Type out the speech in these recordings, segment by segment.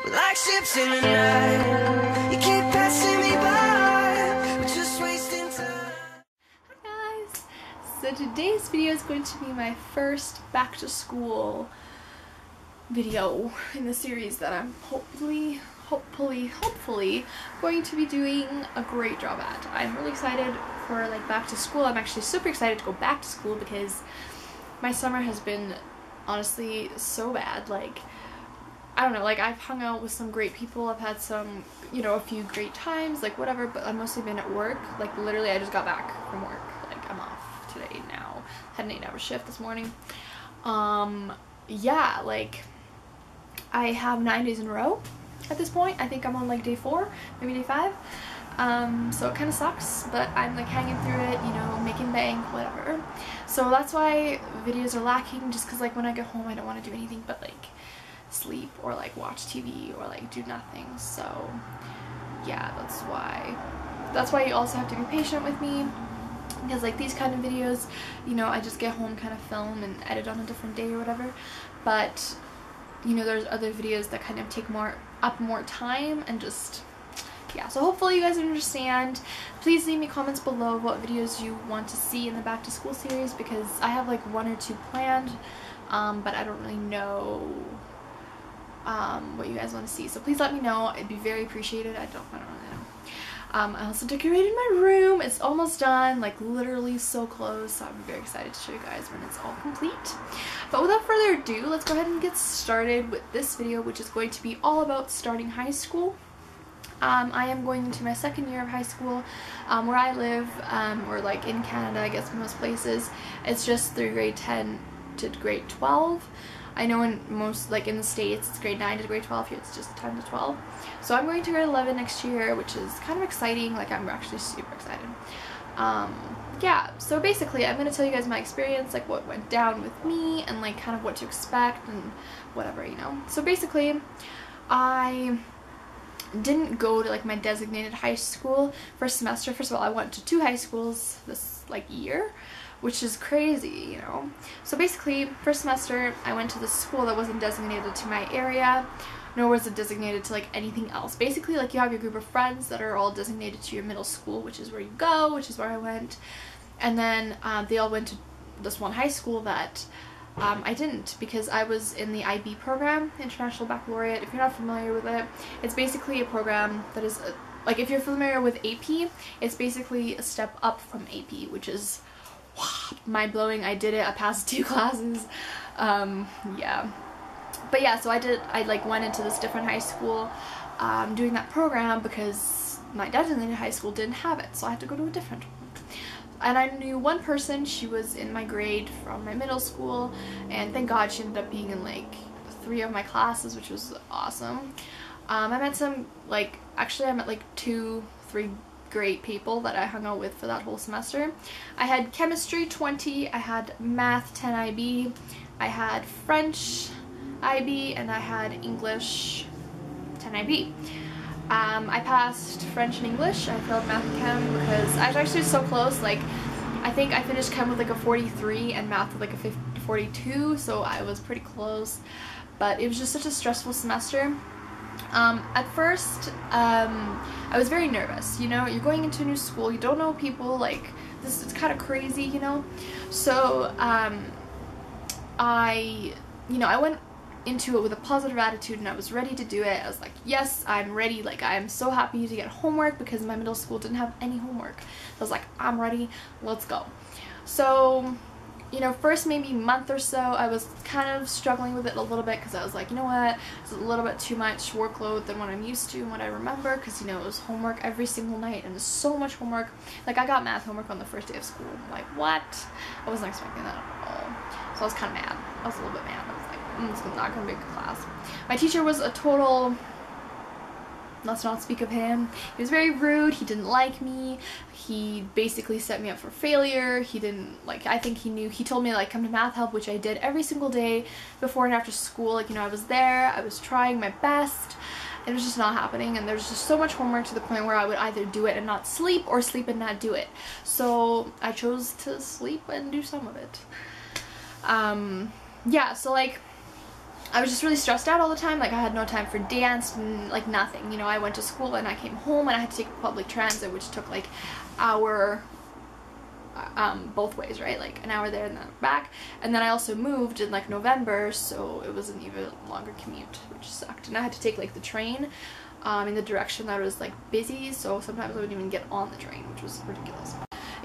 We're like ships in the night. You keep passing me by, but just wasting time. Hi guys! So today's video is going to be my first back to school video in the series that I'm hopefully going to be doing a great job at. I'm really excited for like back to school. I'm actually super excited to go back to school because my summer has been honestly so bad. Like, I don't know, like I've hung out with some great people, I've had some, you know, a few great times, like whatever, but I've mostly been at work. Like literally I just got back from work, like I'm off today now, had an 8-hour shift this morning. Yeah, like I have 9 days in a row at this point. I think I'm on like day 4, maybe day 5. So it kind of sucks, but I'm like hanging through it, you know, making bank, whatever. So that's why videos are lacking, just because like when I get home I don't want to do anything but like sleep or like watch TV or like do nothing. So yeah, that's why you also have to be patient with me, because like these kind of videos, you know, I just get home, kind of film and edit on a different day or whatever. But you know, there's other videos that kind of take more time and just, yeah. So hopefully you guys understand. Please leave me comments below what videos you want to see in the back to school series, because I have like 1 or 2 planned, but I don't really know what you guys want to see. So please let me know. It'd be very appreciated. I don't really know. I also decorated my room. It's almost done, like literally so close. So I'm very excited to show you guys when it's all complete. But without further ado, let's go ahead and get started with this video, which is going to be all about starting high school. I am going into my 2nd year of high school. Where I live, or like in Canada, I guess most places, it's just through grade 10 to grade 12. I know in most, like in the States, it's grade 9 to grade 12. Here it's just 10 to 12. So I'm going to grade 11 next year, which is kind of exciting. Like I'm actually super excited. Yeah, so basically I'm going to tell you guys my experience, like what went down with me and like kind of what to expect and whatever, you know. So basically I didn't go to like my designated high school first semester. First of all, I went to 2 high schools this like year, which is crazy, you know. So basically, first semester, I went to this school that wasn't designated to my area, nor was it designated to like anything else. Basically, like you have your group of friends that are all designated to your middle school, which is where you go, which is where I went. And then they all went to this one high school that I didn't, because I was in the IB program, International Baccalaureate. If you're not familiar with it, it's basically a program that is, like if you're familiar with AP, it's basically a step up from AP, which is mind-blowing. I did it. I passed 2 classes. Yeah, but yeah, so I like went into this different high school doing that program because my designated high school didn't have it, so I had to go to a different one. And I knew one person. She was in my grade from my middle school, and thank God she ended up being in like 3 of my classes, which was awesome. I met some, like, actually I met like 2, 3 great people that I hung out with for that whole semester. I had chemistry 20, I had math 10 IB, I had French IB, and I had English 10 IB. I passed French and English. I failed math and chem because I was actually so close. Like, I think I finished chem with like a 43 and math with like a 42, so I was pretty close. But it was just such a stressful semester. At first, I was very nervous, you know. You're going into a new school, you don't know people, like, this is kind of crazy, you know. So, I went into it with a positive attitude, and I was ready to do it. I was like, yes, I'm ready. Like, I'm so happy to get homework because my middle school didn't have any homework. So I was like, I'm ready, let's go. So, you know, first maybe month or so, I was kind of struggling with it a little bit because I was like, you know what, it's a little bit too much workload than what I'm used to and what I remember, because, you know, it was homework every single night, and there's so much homework. Like, I got math homework on the first day of school. I'm like, what? I wasn't expecting that at all. So I was kind of mad. I was a little bit mad. I was like, this is not going to be a good class. My teacher was a total... Let's not speak of him. He was very rude. He didn't like me. He basically set me up for failure. He didn't, like, I think he knew. He told me to, like, come to math help, which I did every single day before and after school. Like, you know, I was there. I was trying my best. It was just not happening, and there's just so much homework to the point where I would either do it and not sleep, or sleep and not do it. So I chose to sleep and do some of it. Yeah, so like I was just really stressed out all the time. Like I had no time for dance and like nothing, you know. I went to school and I came home and I had to take public transit, which took like hour both ways, right? Like an hour there and then back. And then I also moved in like November, so it was an even longer commute, which sucked. And I had to take like the train in the direction that was like busy, so sometimes I wouldn't even get on the train, which was ridiculous.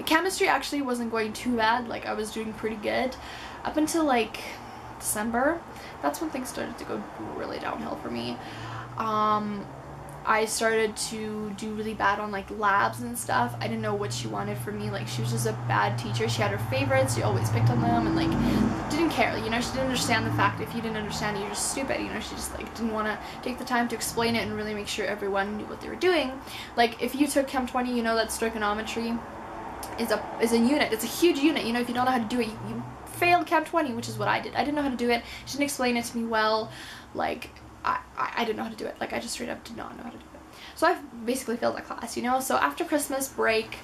Chemistry actually wasn't going too bad. Like I was doing pretty good up until like December. That's when things started to go really downhill for me. I started to do really bad on like labs and stuff. I didn't know what she wanted from me. Like she was just a bad teacher. She had her favorites. She always picked on them and like didn't care. You know, she didn't understand the fact if you didn't understand it, you're just stupid. You know, she just like didn't want to take the time to explain it and really make sure everyone knew what they were doing. Like if you took Chem 20, you know that stoichionometry is a unit. It's a huge unit. You know, if you don't know how to do it, you failed Chem 20, which is what I did. I didn't know how to do it. She didn't explain it to me well. Like I didn't know how to do it. Like I just straight up did not know how to do it. So I basically failed that class, you know. So after Christmas break,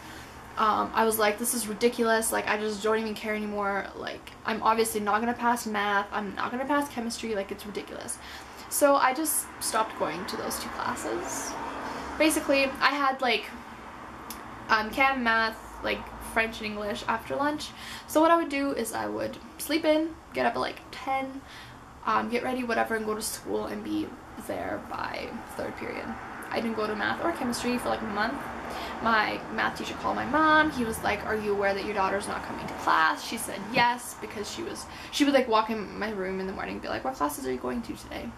I was like, this is ridiculous. Like I just don't even care anymore. Like I'm obviously not gonna pass math. I'm not gonna pass chemistry. Like it's ridiculous. So I just stopped going to those two classes. Basically, I had like chem, math, like French and English after lunch. So what I would do is I would sleep in, get up at like 10, get ready, whatever, and go to school and be there by third period. I didn't go to math or chemistry for like a month. My math teacher called my mom. He was like, are you aware that your daughter's not coming to class? She said yes, because she would like walk in my room in the morning and be like, what classes are you going to today?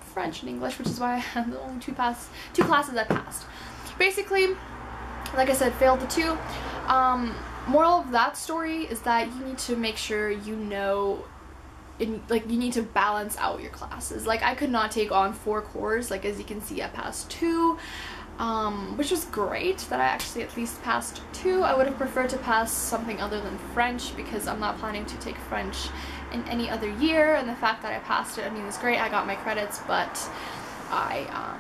French and English, which is why I had the only two classes I passed. Basically, like I said, failed the two. Moral of that story is that you need to make sure you know, like you need to balance out your classes. Like I could not take on 4 cores. Like as you can see, I passed 2, which was great that I actually at least passed 2. I would have preferred to pass something other than French because I'm not planning to take French in any other year, and the fact that I passed it, I mean, it's great. I got my credits, but I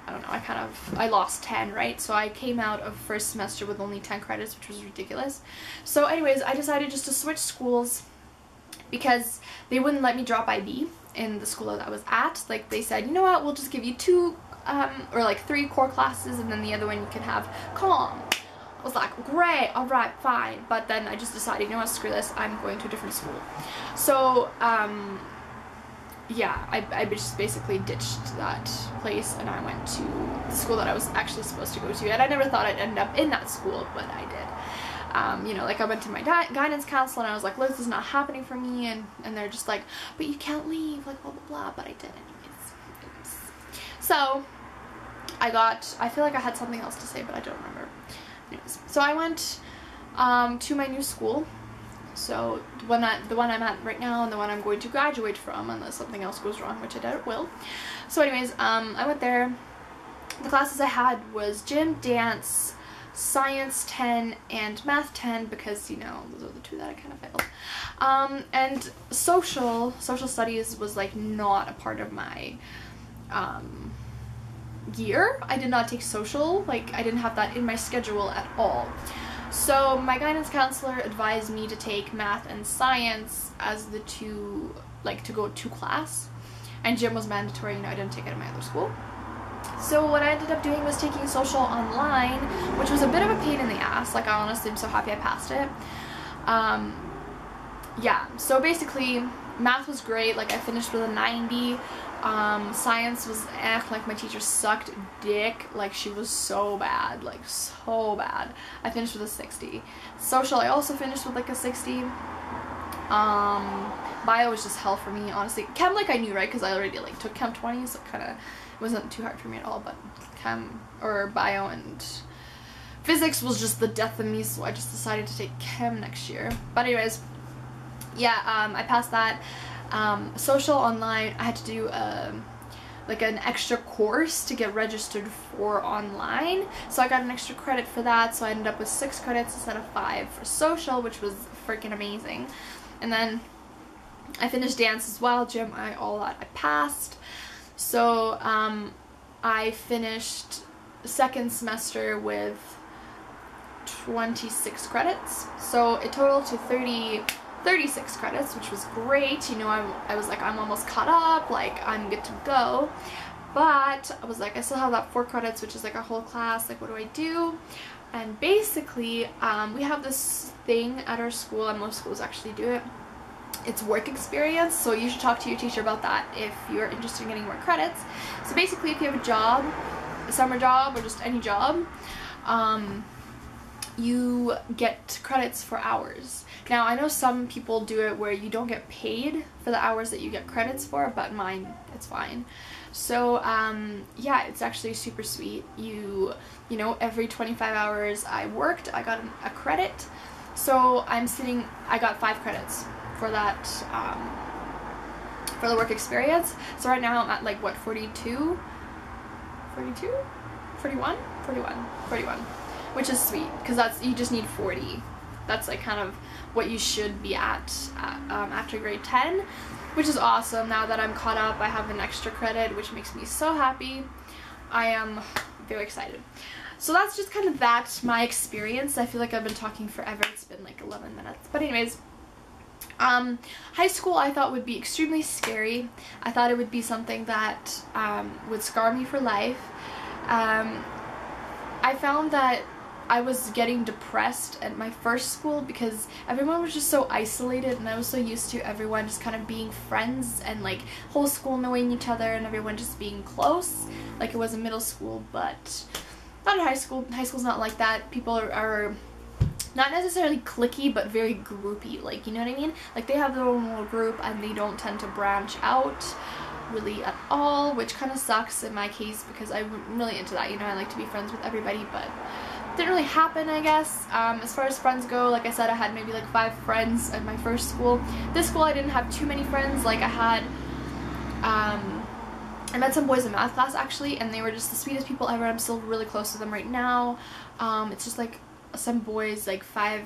don't know, I lost 10, right? So I came out of first semester with only 10 credits, which was ridiculous. So anyways, I decided just to switch schools because they wouldn't let me drop IB in the school that I was at. Like they said, you know what, we'll just give you 2 or like 3 core classes, and then the other one you can have comm. I was like, great, alright, fine. But then I just decided, you know what, screw this, I'm going to a different school. So yeah, I just basically ditched that place and I went to the school that I was actually supposed to go to, and I never thought I'd end up in that school, but I did. You know, like I went to my guidance counselor and I was like, look, this is not happening for me, and they're just like, but you can't leave, like blah blah blah, but I did anyways. So I feel like I had something else to say, but I don't remember. Anyways, so I went to my new school. So the one I'm at right now and the one I'm going to graduate from, unless something else goes wrong, which I doubt it will. So anyways, I went there. The classes I had was gym, dance, science 10, and math 10, because, you know, those are the 2 that I kind of failed. And social studies was like not a part of my year. I did not take social. Like I didn't have that in my schedule at all. So my guidance counselor advised me to take math and science as the 2, like to go to class, and gym was mandatory. You know, I didn't take it at my other school. So what I ended up doing was taking social online, which was a bit of a pain in the ass. Like I honestly am so happy I passed it. Yeah, so basically math was great. Like I finished with a 90. Science was like my teacher sucked dick. Like she was so bad, like so bad. I finished with a 60. Social, I also finished with like a 60. Bio was just hell for me, honestly. Chem, like I knew, right, because I already like took Chem 20, so it kind of wasn't too hard for me at all. But Chem or Bio and Physics was just the death of me, so I just decided to take Chem next year. But anyways, yeah, I passed that. Social online, I had to do like an extra course to get registered for online, so I got an extra credit for that, so I ended up with 6 credits instead of 5 for social, which was freaking amazing. And then I finished dance as well, gym, all that I passed. So I finished the 2nd semester with 26 credits, so it totaled to 30 36 credits, which was great. You know, I was like, I'm almost caught up, like I'm good to go. But I was like, I still have that 4 credits, which is like a whole class. Like, what do I do? And basically, we have this thing at our school, and most schools actually do it. It's work experience, so you should talk to your teacher about that if you're interested in getting more credits. So basically, if you have a job, a summer job, or just any job, you get credits for hours. Now, I know some people do it where you don't get paid for the hours that you get credits for, but mine, it's fine. So, yeah, it's actually super sweet. You know, every 25 hours I worked, I got a credit. So I got 5 credits for that, for the work experience. So right now I'm at like, what, 42? 42? 41? 41. Which is sweet, because you just need 40. That's like kind of what you should be at after grade 10, which is awesome. Now that I'm caught up, I have an extra credit, which makes me so happy. I am very excited. So that's just kind of my experience. I feel like I've been talking forever. It's been like 11 minutes. But anyways, high school I thought would be extremely scary. I thought it would be something that would scar me for life. I found that I was getting depressed at my first school because everyone was just so isolated, and I was so used to everyone just kind of being friends and like whole school knowing each other and everyone just being close like it was in middle school, but not in high school. High school's not like that. People are not necessarily cliquey, but very groupy, like, you know what I mean? Like, they have their own little group and they don't tend to branch out really at all, which kind of sucks in my case because I'm really into that, you know. I like to be friends with everybody, but didn't really happen, I guess. As far as friends go, like I said, I had maybe like 5 friends at my first school. This school I didn't have too many friends. Like, I met some boys in math class actually, and they were just the sweetest people ever. I'm still really close to them right now. It's just like some boys, like five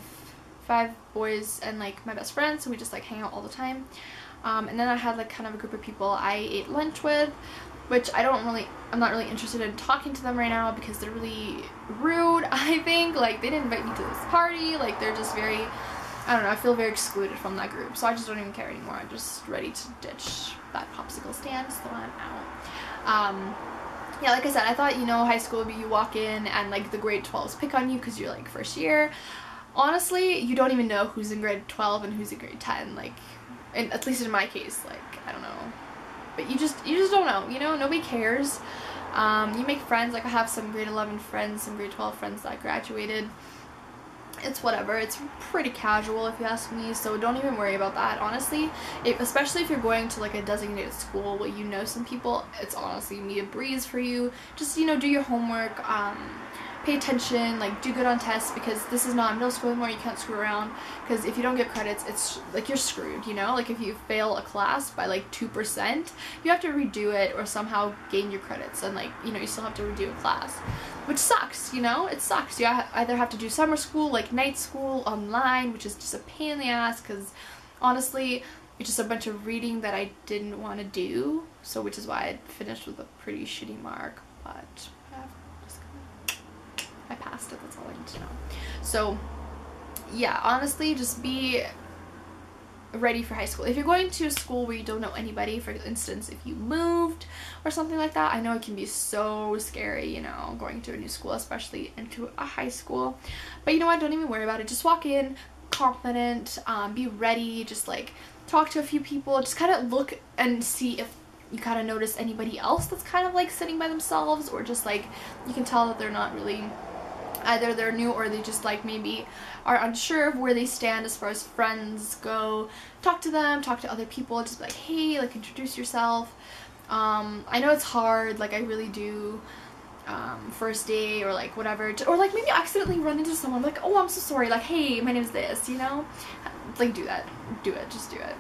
boys and like my best friend, so we just like hang out all the time. And then I had like kind of a group of people I ate lunch with, which I'm not really interested in talking to them right now because they're really rude, I think. Like, they didn't invite me to this party, like they're just very, I don't know, I feel very excluded from that group, so I just don't even care anymore. I'm just ready to ditch that popsicle stand, so I'm out. Yeah, like I said, I thought, you know, high school would be you walk in and like the grade 12s pick on you because you're like first year. Honestly, you don't even know who's in grade 12 and who's in grade 10, like, at least in my case, like, I don't know. But you just don't know, you know, nobody cares. You make friends. Like, I have some grade 11 friends, some grade 12 friends that graduated. It's whatever. It's pretty casual if you ask me, so don't even worry about that, honestly. Especially if you're going to like a designated school where you know some people, it's honestly gonna be a breeze for you. Just, you know, do your homework, pay attention, like do good on tests, because this is not middle school anymore. You can't screw around, because if you don't get credits, it's like you're screwed, you know. Like, if you fail a class by like 2%, you have to redo it or somehow gain your credits, and like, you know, you still have to redo a class, which sucks, you know. It sucks. You either have to do summer school, like night school online, which is just a pain in the ass, because honestly it's just a bunch of reading that I didn't want to do, so which is why I finished with a pretty shitty mark, but I passed it, that's all I need to know. So yeah, honestly, just be ready for high school. If you're going to a school where you don't know anybody, for instance, if you moved or something like that, I know it can be so scary, you know, going to a new school, especially into a high school. But you know what, don't even worry about it. Just walk in confident, be ready, just like talk to a few people, just kind of look and see if you kind of notice anybody else that's kind of like sitting by themselves, or just like you can tell that they're not really, either they're new or they just like maybe are unsure of where they stand as far as friends go. Talk to them, talk to other people, just be like, hey, like, introduce yourself. I know it's hard, like I really do, first day or like whatever, or like maybe accidentally run into someone like, oh, I'm so sorry, like, hey, my name's this, you know, like do it, just do it.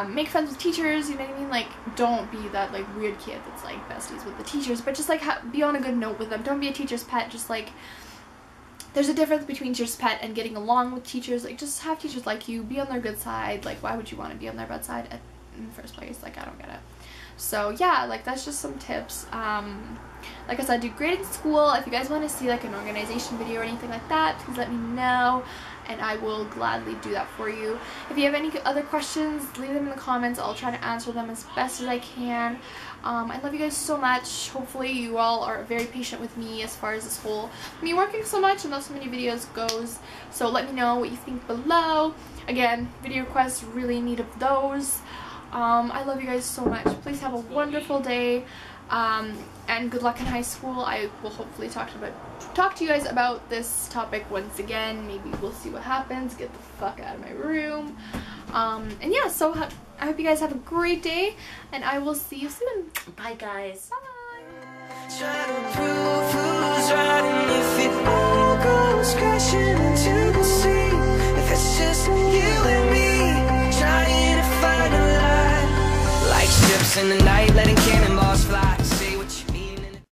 Make friends with teachers, you know what I mean? Like, don't be that like weird kid that's like besties with the teachers, but just like be on a good note with them. Don't be a teacher's pet. Just like, there's a difference between teacher's pet and getting along with teachers. Like, just have teachers like you, be on their good side. Like, why would you want to be on their bad side in the first place? Like, I don't get it. So yeah, like, that's just some tips. Like I said, I do great in school. If you guys want to see like an organization video or anything like that, please let me know, and I will gladly do that for you. If you have any other questions, leave them in the comments. I'll try to answer them as best as I can. I love you guys so much. Hopefully you all are very patient with me as far as this whole me working so much and not so many videos goes. So let me know what you think below. Again, video requests, really in need of those. I love you guys so much. Please have a wonderful day. And good luck in high school. I will hopefully talk to you guys about this topic once again. Maybe we'll see what happens. Get the fuck out of my room. And yeah, so I hope you guys have a great day, and I will see you soon. Bye, guys. Bye. Try to prove who's right, and if it all goes crashing into the sea, if it's just you and me, trying to find a light, like ships in the night, letting cannon